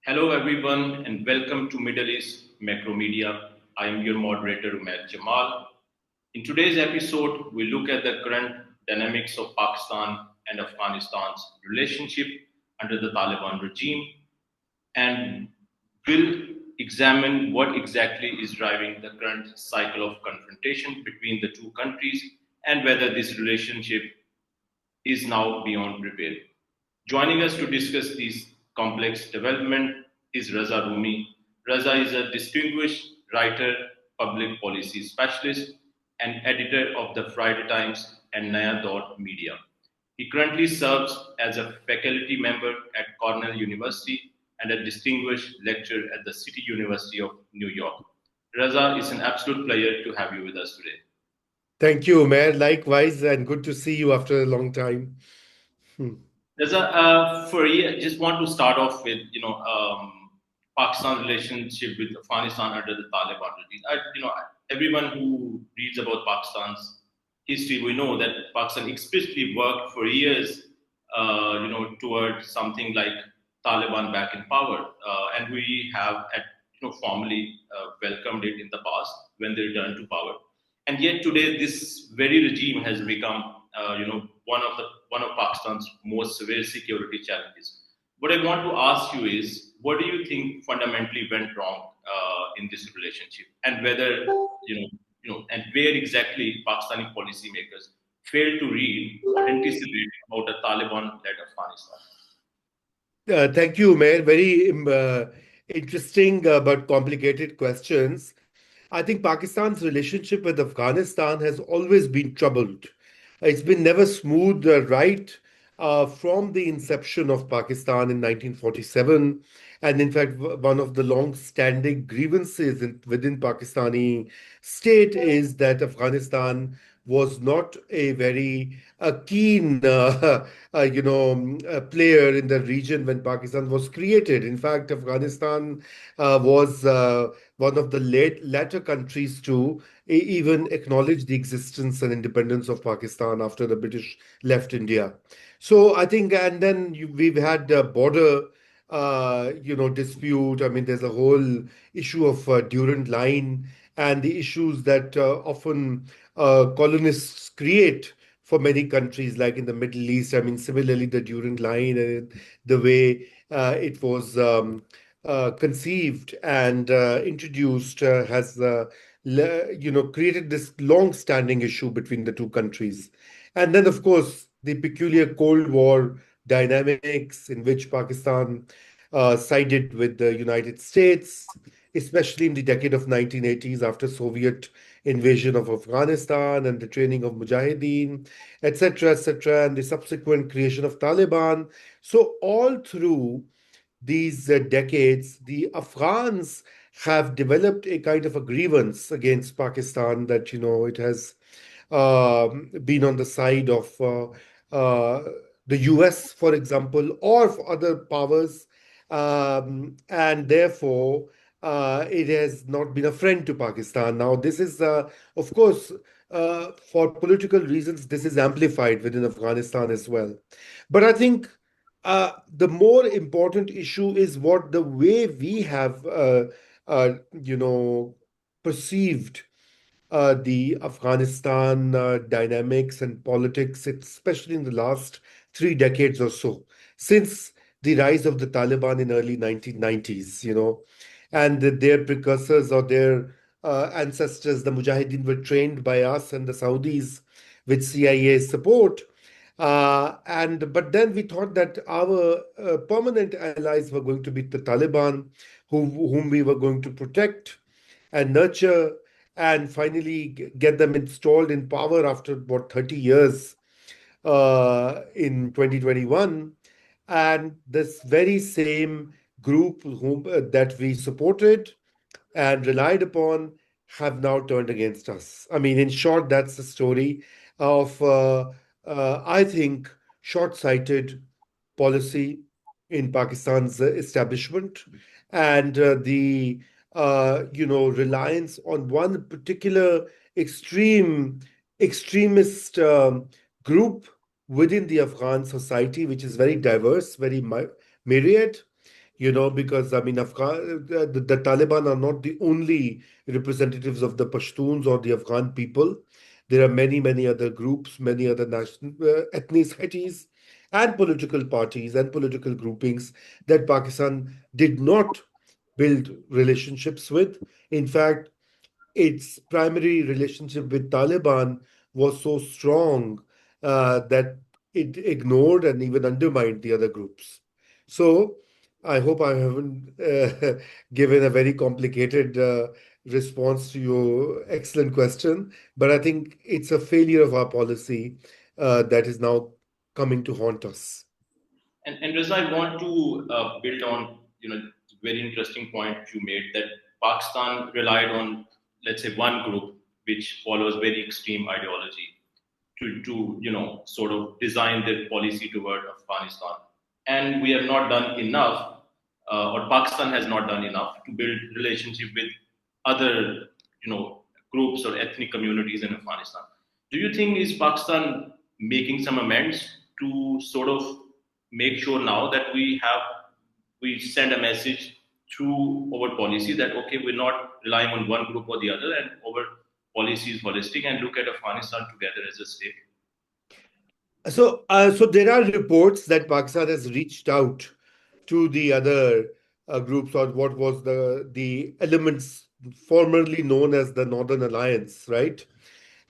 Hello, everyone, and welcome to Middle East Macro Media. I am your moderator, Umair Jamal. In today's episode, we look at the current dynamics of Pakistan and Afghanistan's relationship under the Taliban regime and will examine what exactly is driving the current cycle of confrontation between the two countries and whether this relationship is now beyond repair. Joining us to discuss this complex development is Raza Rumi. Raza is a distinguished writer, public policy specialist, and editor of the Friday Times and Naya Dot Media. He currently serves as a faculty member at Cornell University and a distinguished lecturer at the City University of New York. Raza, it's an absolute pleasure to have you with us today. Thank you, Umair. Likewise, and good to see you after a long time. Hmm. There's a just want to start off with Pakistan's relationship with Afghanistan under the Taliban regime. Everyone who reads about Pakistan's history, we know that Pakistan explicitly worked for years, towards something like Taliban back in power, and we have formally welcomed it in the past when they returned to power. And yet today, this very regime has become, one of Pakistan's most severe security challenges. What I want to ask you is, what do you think fundamentally went wrong in this relationship, and whether and where exactly Pakistani policymakers failed to read or anticipate about a Taliban-led Afghanistan? Thank you, Umair. Very interesting but complicated questions. I think Pakistan's relationship with Afghanistan has always been troubled. It's been never smooth, right, from the inception of Pakistan in 1947. And in fact, one of the long-standing grievances within Pakistani state is that Afghanistan was not a very keen, player in the region when Pakistan was created. In fact, Afghanistan was one of the latter countries to even acknowledge the existence and independence of Pakistan after the British left India. So I think, and then we've had a border, dispute. I mean, there's a whole issue of Durand Line and the issues that often colonists create for many countries, like in the Middle East. I mean, similarly, the Durand Line and the way it was conceived and introduced has created this long-standing issue between the two countries. And then, of course, the peculiar Cold War dynamics in which Pakistan sided with the United States, especially in the decade of 1980s after Soviet invasion of Afghanistan and the training of Mujahideen, etc., and the subsequent creation of Taliban. So all through these decades, the Afghans have developed a kind of a grievance against Pakistan that, it has been on the side of the US, for example, or for other powers. And therefore, it has not been a friend to Pakistan. Now, this is, of course, for political reasons, this is amplified within Afghanistan as well. But I think the more important issue is what the way we have, perceived the Afghanistan dynamics and politics, especially in the last 3 decades or so, since the rise of the Taliban in early 1990s, and their precursors or their ancestors, the Mujahideen, were trained by us and the Saudis with CIA support. And but then we thought that our permanent allies were going to be the Taliban, whom we were going to protect and nurture and finally get them installed in power after about 30 years in 2021. And this very same group that we supported and relied upon have now turned against us. I mean, in short, that's the story of, I think, short sighted policy in Pakistan's establishment and the reliance on one particular extremist group within the Afghan society, which is very diverse, very myriad, because I mean, the Taliban are not the only representatives of the Pashtuns or the Afghan people. There are many, many other groups, many other national ethnicities, and political parties and political groupings that Pakistan did not build relationships with. In fact, its primary relationship with Taliban was so strong that it ignored and even undermined the other groups. So I hope I haven't given a very complicated response to your excellent question, but I think it's a failure of our policy that is now coming to haunt us. And Reza, I want to build on very interesting point you made that Pakistan relied on, let's say, one group which follows very extreme ideology to sort of design their policy toward Afghanistan, and we have not done enough, or Pakistan has not done enough to build relationship with other groups or ethnic communities in Afghanistan. Do you think is Pakistan making some amends to sort of make sure now that we send a message through our policy that okay, we're not relying on one group or the other, and our policy is holistic and look at Afghanistan together as a state? So there are reports that Pakistan has reached out to the other groups, or what was the elements formerly known as the Northern Alliance, right?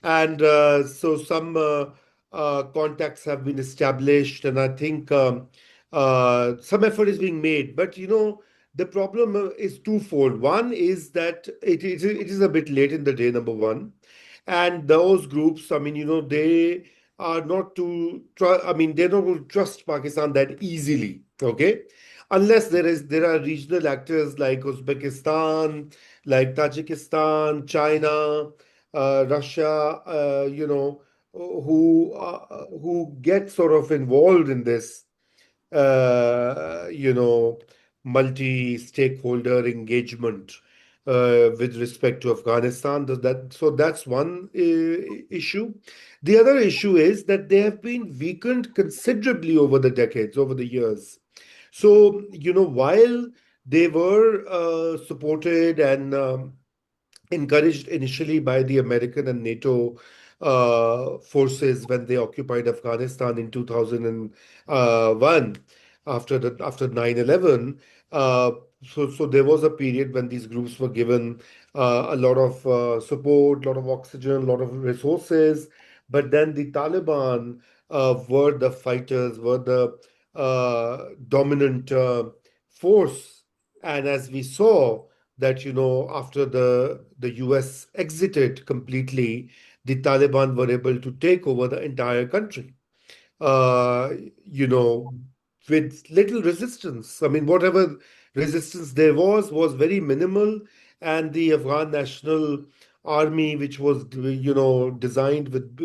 And so some contacts have been established, and I think some effort is being made. But the problem is twofold. One is that it is a bit late in the day, number one, and those groups, I mean, they are not to I mean, they're not going to trust Pakistan that easily. Okay, unless there are regional actors like Uzbekistan, like Tajikistan, China, Russia, who get sort of involved in this, uh, you know, multi-stakeholder engagement with respect to Afghanistan. So that's one issue. The other issue is that they have been weakened considerably over the decades, over the years. So, while they were supported and encouraged initially by the American and NATO forces when they occupied Afghanistan in 2001 after 9/11. So there was a period when these groups were given a lot of support, a lot of oxygen, a lot of resources. But then the Taliban were the fighters, were the dominant force. And as we saw, that after the US exited completely, the Taliban were able to take over the entire country. Uh, you know, with little resistance. I mean, whatever resistance there was very minimal, and the Afghan National Army, which was designed with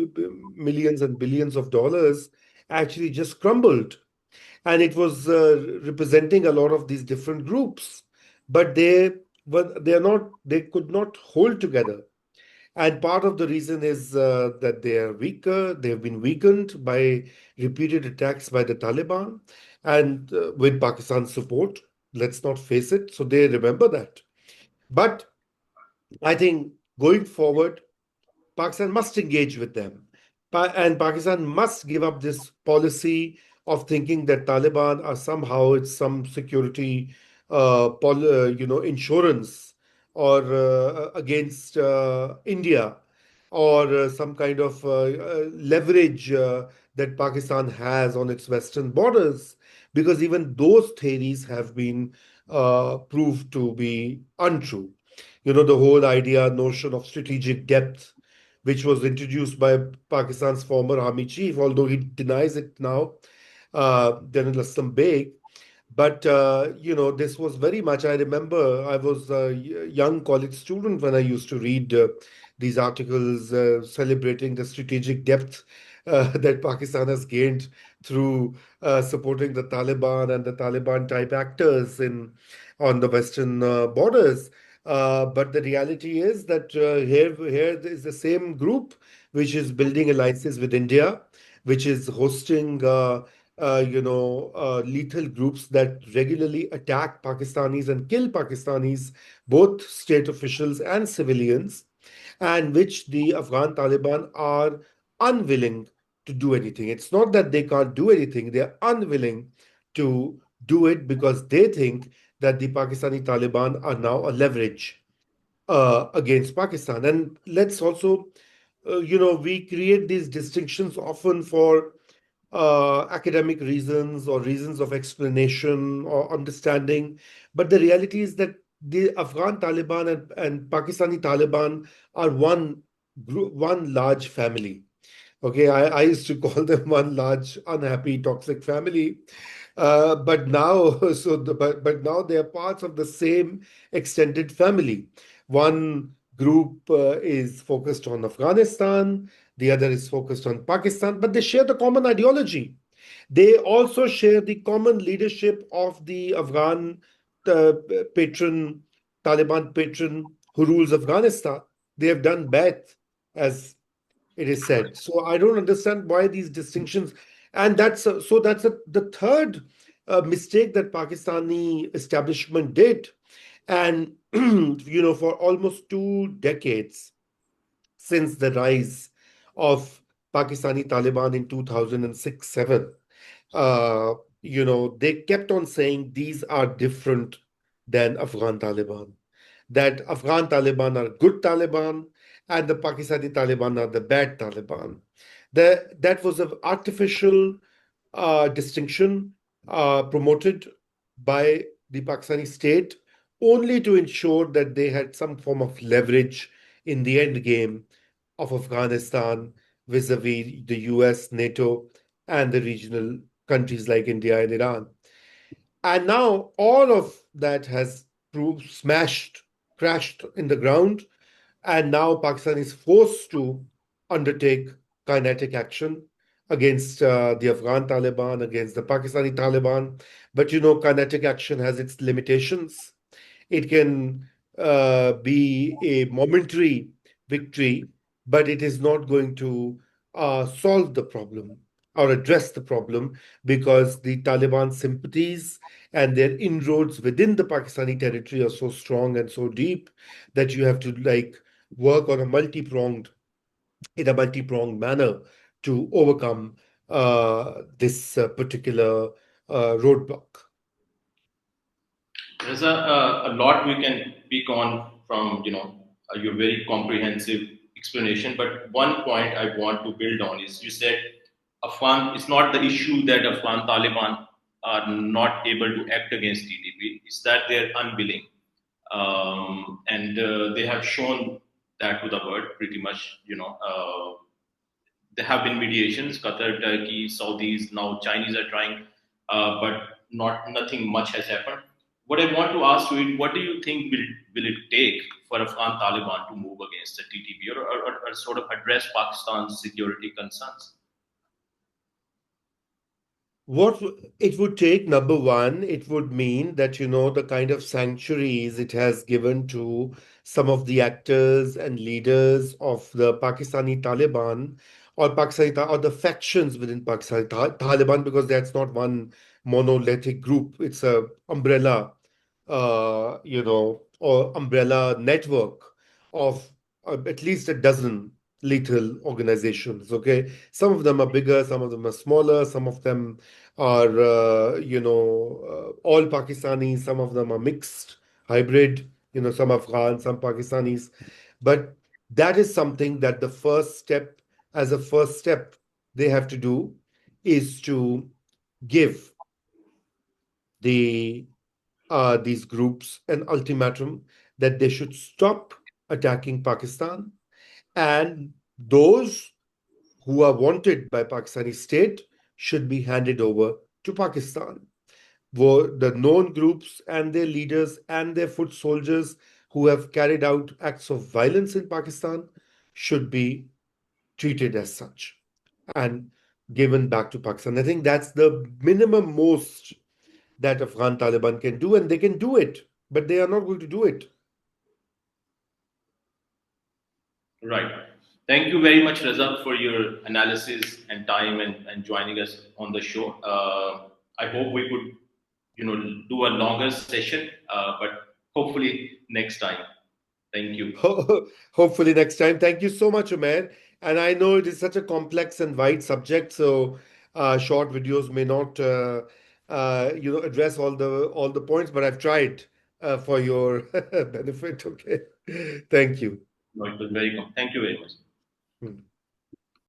millions and billions of dollars, actually just crumbled, and it was representing a lot of these different groups, but they could not hold together. And part of the reason is that they are weaker. They have been weakened by repeated attacks by the Taliban, and with Pakistan's support, let's not face it, so they remember that. But I think going forward, Pakistan must engage with them. And Pakistan must give up this policy of thinking that Taliban are somehow it's some security, insurance, or against India, or some kind of leverage that Pakistan has on its western borders, because even those theories have been proved to be untrue. The whole idea, notion of strategic depth, which was introduced by Pakistan's former army chief, although he denies it now, General Aslam Beg. But this was very much. I remember I was a young college student when I used to read these articles celebrating the strategic depth that Pakistan has gained through supporting the Taliban and the Taliban type actors in on the western borders. But the reality is that here is the same group which is building alliances with India, which is hosting lethal groups that regularly attack Pakistanis and kill Pakistanis, both state officials and civilians, and which the Afghan Taliban are unwilling to do anything. It's not that they can't do anything, they're unwilling to do it because they think that the Pakistani Taliban are now a leverage against Pakistan. And let's also, we create these distinctions often for academic reasons or reasons of explanation or understanding. But the reality is that the Afghan Taliban and Pakistani Taliban are one group, one large family. Okay, I used to call them one large, unhappy, toxic family. But now, but now they are parts of the same extended family. One group is focused on Afghanistan, the other is focused on Pakistan, but they share the common ideology. They also share the common leadership of the Afghan uh, patron, Taliban patron who rules Afghanistan. They have done Ba'ath, as it is said. So I don't understand why these distinctions. And the third mistake that Pakistani establishment did. And for almost 2 decades since the rise of Pakistani Taliban in 2006-7, uh, they kept on saying these are different than Afghan Taliban, that Afghan Taliban are good Taliban and the Pakistani Taliban are the bad Taliban. That was an artificial distinction promoted by the Pakistani state only to ensure that they had some form of leverage in the end game of Afghanistan vis-a-vis the US, NATO, and the regional countries like India and Iran. And now all of that has proved smashed, crashed in the ground, and now Pakistan is forced to undertake kinetic action against the Afghan Taliban, against the Pakistani Taliban. But kinetic action has its limitations. It can be a momentary victory, but it is not going to solve the problem or address the problem because the Taliban sympathies and their inroads within the Pakistani territory are so strong and so deep that you have to work on in a multi-pronged manner to overcome this particular roadblock. There's a lot we can pick on from your very comprehensive explanation. But one point I want to build on is you said Afghan. It's not the issue that Afghan Taliban are not able to act against TTP. It's that they're unwilling, and they have shown that to the world pretty much. There have been mediations. Qatar, Turkey, Saudis, now Chinese are trying, but not nothing much has happened. What I want to ask you is, what do you think will it take for Afghan Taliban to move against the TTP or sort of address Pakistan's security concerns? What it would take, number one, it would mean that, the kind of sanctuaries it has given to some of the actors and leaders of the Pakistani Taliban or the factions within Pakistani Taliban, because that's not one monolithic group. It's a umbrella, or umbrella network of at least a dozen lethal organizations. Okay. Some of them are bigger, some of them are smaller, some of them are all Pakistanis. Some of them are mixed, hybrid. Some Afghan, some Pakistanis. But that is something that as a first step, they have to do is to give the these groups an ultimatum that they should stop attacking Pakistan, and those who are wanted by Pakistani state should be handed over to Pakistan. The known groups and their leaders and their foot soldiers who have carried out acts of violence in Pakistan should be treated as such and given back to Pakistan. I think that's the minimum most that Afghan Taliban can do, and they can do it, but they are not going to do it. Right. Thank you very much, Raza, for your analysis and time and joining us on the show. I hope we could, do a longer session, but hopefully next time. Thank you. Hopefully next time. Thank you so much, Umair. And I know it is such a complex and wide subject, so short videos may not, address all the points. But I've tried for your benefit. Okay. Thank you. No, it was very. Thank you very much. Hmm.